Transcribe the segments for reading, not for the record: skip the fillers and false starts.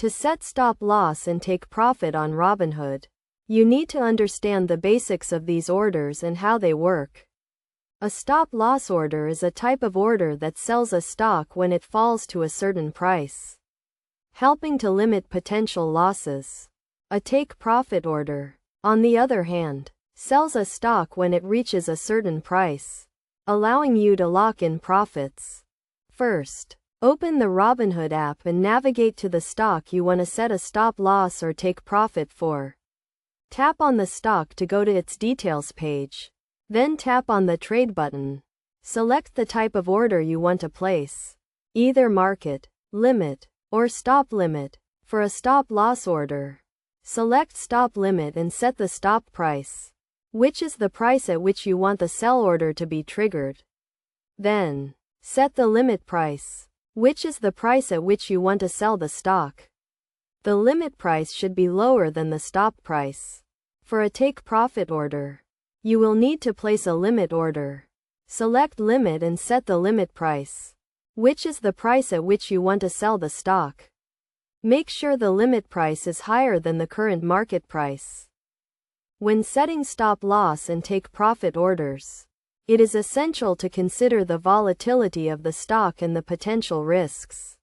To set stop loss and take profit on Robinhood, you need to understand the basics of these orders and how they work. A stop loss order is a type of order that sells a stock when it falls to a certain price, helping to limit potential losses. A take profit order, on the other hand, sells a stock when it reaches a certain price, allowing you to lock in profits. First, open the Robinhood app and navigate to the stock you want to set a stop loss or take profit for. Tap on the stock to go to its details page. Then tap on the trade button. Select the type of order you want to place, either market, limit, or stop limit. For a stop loss order, select stop limit and set the stop price, which is the price at which you want the sell order to be triggered. Then, set the limit price, which is the price at which you want to sell the stock. The limit price should be lower than the stop price. For a take profit order, you will need to place a limit order. Select limit and set the limit price, which is the price at which you want to sell the stock. Make sure the limit price is higher than the current market price. When setting stop loss and take profit orders, it is essential to consider the volatility of the stock and the potential risks.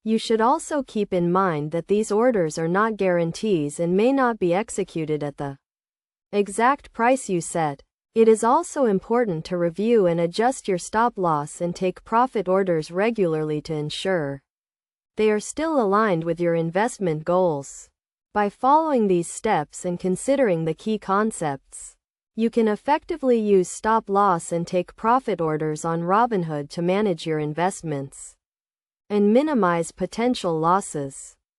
You should also keep in mind that these orders are not guarantees and may not be executed at the exact price you set. It is also important to review and adjust your stop loss and take profit orders regularly to ensure they are still aligned with your investment goals. By following these steps and considering the key concepts, you can effectively use stop loss and take profit orders on Robinhood to manage your investments and minimize potential losses.